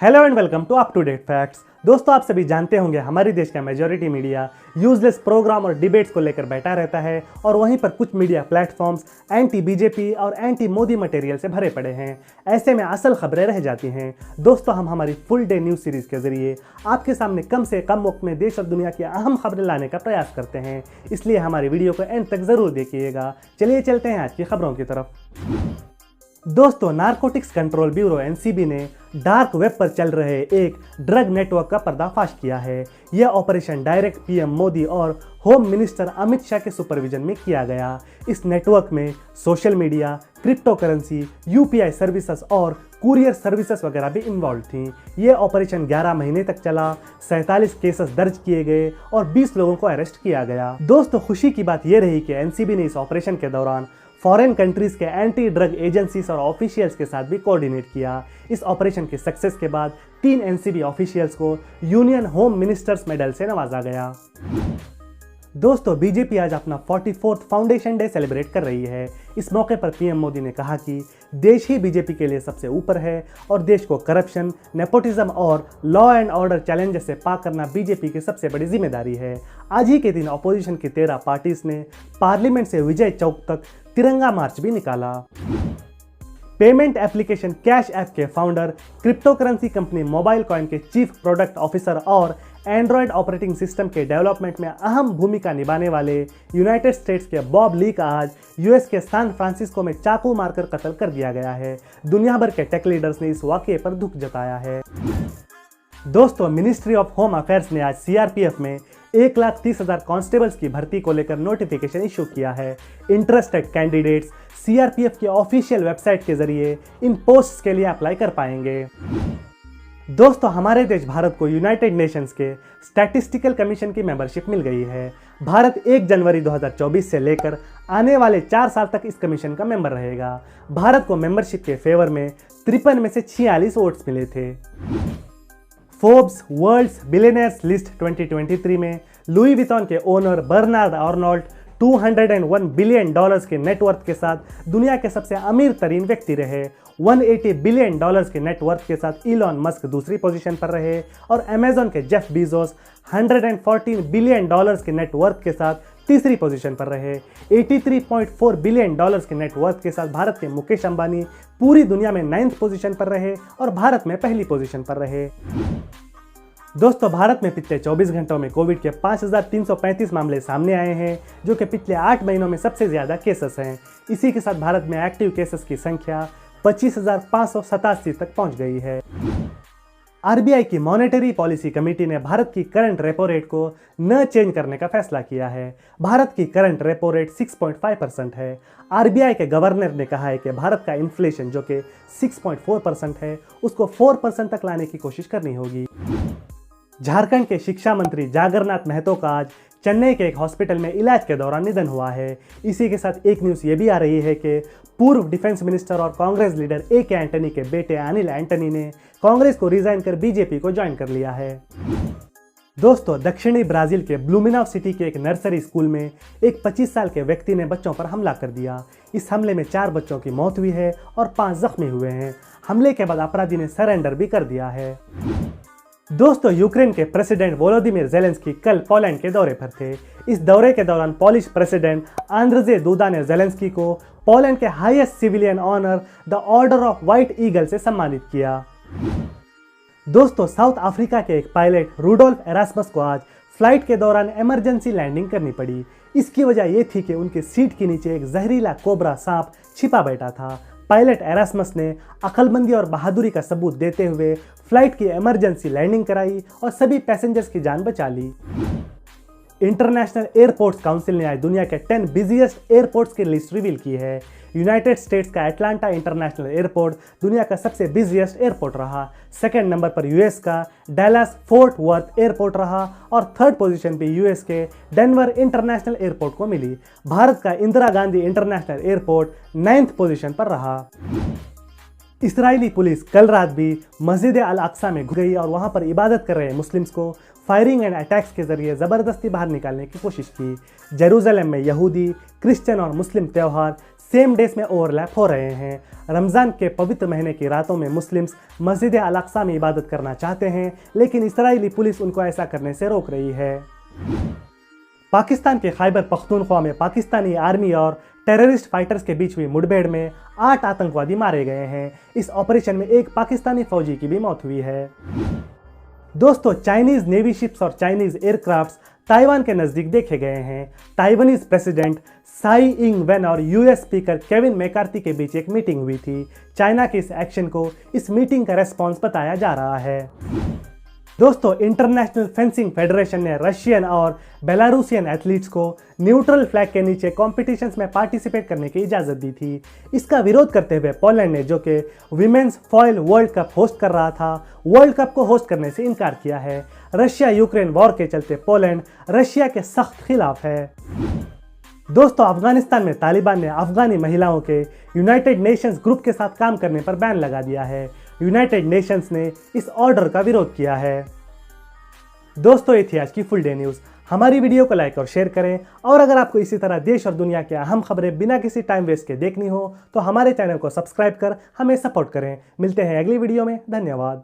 Hello and welcome to up to date facts. दोस्तों, आप सभी जानते होंगे हमारे देश का मेजॉरिटी मीडिया यूजलेस प्रोग्राम और डिबेट्स को लेकर बैठा रहता है और वहीं पर कुछ मीडिया प्लेटफॉर्म्स एंटी बीजेपी और एंटी मोदी मटेरियल से भरे पड़े हैं। ऐसे में असल खबरें रह जाती हैं। दोस्तों, हम हमारी फुल डे न्यूज़ सीरीज के जरिए आपके सामने कम से कम वक्त में देश और दुनिया की अहम खबरें लाने का प्रयास करते हैं, इसलिए हमारी वीडियो को एंड तक जरूर देखिएगा। चलिए चलते हैं आज की खबरों की तरफ। दोस्तों, नारकोटिक्स कंट्रोल ब्यूरो एनसीबी ने डार्क वेब पर चल रहे एक ड्रग नेटवर्क का पर्दाफाश किया है। यह ऑपरेशन डायरेक्ट पीएम मोदी और होम मिनिस्टर अमित शाह के सुपरविजन में किया गया। इस नेटवर्क में social media, crypto currency, UPI services और कुरियर सर्विसेज वगैरह भी इन्वॉल्व थी। यह ऑपरेशन 11 महीने तक चला, 47 केसेस दर्ज किए गए और 20 लोगों को अरेस्ट किया गया। दोस्तों, खुशी की बात यह रही कि एनसीबी ने इस ऑपरेशन के दौरान फॉरेन कंट्रीज के एंटी ड्रग एजेंसीज और ऑफिशियल्स के साथ भी कोऑर्डिनेट किया। इस ऑपरेशन के सक्सेस के बाद 3 एनसीबी ऑफिशियल्स को यूनियन होम मिनिस्टर्स मेडल से नवाजा गया। दोस्तों, बीजेपी आज अपना 44th फाउंडेशन डे सेलिब्रेट कर रही है। इस मौके पर पीएम मोदी ने कहा कि देश ही बीजेपी के लिए सबसे ऊपर है और देश को करप्शन, नेपोटिज्म और लॉ एंड ऑर्डर चैलेंजेस से पार करना बीजेपी की सबसे बड़ी जिम्मेदारी है। आज ही के दिन अपोजिशन की 13 पार्टीज ने पार्लियामेंट से विजय चौक तक तिरंगा मार्च भी निकाला। पेमेंट एप्लीकेशन कैश ऐप के founder, crypto currency company mobile coin के चीफ प्रोडक्ट ऑफिसर और एंड्रॉयड ऑपरेटिंग सिस्टम के डेवलपमेंट में अहम भूमिका निभाने वाले यूनाइटेड स्टेट्स के बॉब ली का आज यूएस के सैन फ्रांसिस्को में चाकू मारकर कत्ल कर दिया गया है। दुनिया भर के टेक लीडर्स ने इस वाकये पर दुख जताया है। दोस्तों, मिनिस्ट्री ऑफ होम अफेयर्स ने आज सीआरपीएफ में 1,30,000 कांस्टेबल्स की भर्ती को लेकर नोटिफिकेशन इशू किया है। इंटरेस्टेड कैंडिडेट्स सीआरपीएफ की ऑफिशियल वेबसाइट के जरिए इन पोस्ट्स के लिए अप्लाई कर पाएंगे। दोस्तों, हमारे देश भारत को यूनाइटेड नेशंस के स्टैटिस्टिकल कमीशन की मेंबरशिप मिल गई है। भारत 1 जनवरी 2024 से लेकर आने वाले 4 साल तक इस कमीशन का मेंबर रहेगा। भारत को मेंबरशिप के फेवर में 53 में से 46 वोट्स मिले थे। फोर्ब्स वर्ल्ड्स बिलियनियर्स लिस्ट 2023 में लुई विटॉन के ओनर बर्नार्ड आर्नोल्ट $201 बिलियन के नेटवर्थ के साथ दुनिया के सबसे अमीर तरीन व्यक्ति रहे। $180 बिलियन के नेटवर्थ के साथ इलॉन मस्क दूसरी पोजीशन पर रहे और अमेजॉन के जेफ बीजोस $114 बिलियन के नेटवर्थ के साथ तीसरी पोजीशन पर रहे। $83.4 बिलियन के नेटवर्थ के साथ भारत के मुकेश अंबानी पूरी दुनिया में 9th पोजीशन पर रहे और भारत में पहली पोजीशन पर रहे। दोस्तों, भारत में पिछले 24 घंटों में कोविड के 5,335 मामले सामने आए हैं, जो कि पिछले 8 महीनों में सबसे ज्यादा केसेस हैं। इसी के साथ भारत में एक्टिव केसेस की संख्या 25,587 तक पहुंच गई है। आरबीआई की मॉनेटरी पॉलिसी कमेटी ने भारत की करंट रेपो रेट को न चेंज करने का फैसला किया है। भारत की करंट रेपो रेट 6.5% है। आरबीआई के गवर्नर ने कहा है कि भारत का इन्फ्लेशन जो कि 6.4% है, उसको 4% तक लाने की कोशिश करनी होगी। झारखंड के शिक्षा मंत्री जागरनाथ महतो का आज चेन्नई के एक हॉस्पिटल में इलाज के दौरान निधन हुआ है। इसी के साथ एक न्यूज़ ये भी आ रही है कि पूर्व डिफेंस मिनिस्टर और कांग्रेस लीडर ए.के. एंटनी के बेटे अनिल एंटनी ने कांग्रेस को रिजाइन कर बीजेपी को ज्वाइन कर लिया है। दोस्तों, दक्षिणी ब्राजील के ब्लूमिनाउ सिटी के एक नर्सरी स्कूल में एक 25 साल के व्यक्ति ने बच्चों पर हमला कर दिया। इस हमले में 4 बच्चों की मौत हुई है और 5 जख्मी हुए हैं। हमले के बाद अपराधी ने सरेंडर भी कर दिया है। दोस्तों, यूक्रेन के प्रेसिडेंट वोलोदिमीर ज़ेलेंस्की कल पोलैंड के दौरे पर थे। इस दौरे के दौरान पोलिश प्रेसिडेंट आंद्रजे दुदा ने ज़ेलेंस्की को पोलैंड के highest civilian honour the order of white eagle से सम्मानित किया। दोस्तों, साउथ अफ्रीका के एक पायलट रूडोल्फ एरास्मस को आज फ्लाइट के दौरान इमरजेंसी लैंडिंग करनी पड़ी। इसकी वजह यह थी कि उनकी सीट के नीचे एक जहरीला कोबरा सांप छिपा बैठा था। पायलट एरास्मस ने अक्लमंदी और बहादुरी का सबूत देते हुए फ्लाइट की इमरजेंसी लैंडिंग कराई और सभी पैसेंजर्स की जान बचा ली। इंटरनेशनल एयरपोर्ट्स काउंसिल ने आज दुनिया के 10 बिजिएस्ट एयरपोर्ट्स की लिस्ट रिवील की है। यूनाइटेड स्टेट्स का एटलांटा इंटरनेशनल एयरपोर्ट दुनिया का सबसे बिजिएस्ट एयरपोर्ट रहा। सेकंड नंबर पर यूएस का डैलस फोर्ट वर्थ एयरपोर्ट रहा और थर्ड पोजीशन पे यूएस के डेनवर इंटरनेशनल एयरपोर्ट को मिली। भारत का Indira Gandhi international airport 9th position पर रहा। इस्राएली पुलिस कल रात भी मस्जिद अल अक्सा में घुस गई और वहां पर इबादत कर रहे मुस्लिम्स को फायरिंग एंड अटैक्स के जरिए ज़बरदस्ती बाहर निकालने की कोशिश की। जेरूसलम में यहूदी, क्रिश्चियन और मुस्लिम त्यौहार सेम डेज में ओवरलैप हो रहे हैं। रमज़ान के पवित्र महीने की रातों में मुस्लिम्स मस्जिद अल अक्सा में इबादत करना चाहते हैं, लेकिन इस्राएली पुलिस उनको ऐसा करने से रोक रही है। पाकिस्तान के खैबर पख्तूनख्वा में पाकिस्तानी आर्मी और टेररिस्ट फाइटर्स के बीच हुई मुठभेड़ में 8 आतंकवादी मारे गए हैं। इस ऑपरेशन में एक पाकिस्तानी फौजी की भी मौत हुई है। दोस्तों, चाइनीज नेवी शिप्स और चाइनीज एयरक्राफ्ट्स ताइवान के नज़दीक देखे गए हैं। Taiwanese president Sai Ing Wen और यूएस स्पीकर केविन मैकार्थी के बीच एक मीटिंग हुई थी। चाइना के इस एक्शन को इस मीटिंग का रेस्पॉन्स बताया जा रहा है। दोस्तों, इंटरनेशनल फेंसिंग फेडरेशन ने रशियन और बेलारूसियन एथलीट्स को न्यूट्रल फ्लैग के नीचे कॉम्पिटिशन्स में पार्टिसिपेट करने की इजाज़त दी थी। इसका विरोध करते हुए पोलैंड ने, जो कि women's foil world cup host कर रहा था, वर्ल्ड कप को होस्ट करने से इनकार किया है। रशिया यूक्रेन वॉर के चलते पोलैंड रशिया के सख्त खिलाफ है। दोस्तों, अफगानिस्तान में तालिबान ने अफगानी महिलाओं के यूनाइटेड नेशंस ग्रुप के साथ काम करने पर बैन लगा दिया है। यूनाइटेड नेशंस ने इस ऑर्डर का विरोध किया है। दोस्तों, ये थी आज की फुल डे न्यूज़। हमारी वीडियो को लाइक और शेयर करें, और अगर आपको इसी तरह देश और दुनिया की अहम खबरें बिना किसी टाइम वेस्ट के देखनी हो तो हमारे चैनल को सब्सक्राइब कर हमें सपोर्ट करें। मिलते हैं अगली वीडियो में। धन्यवाद।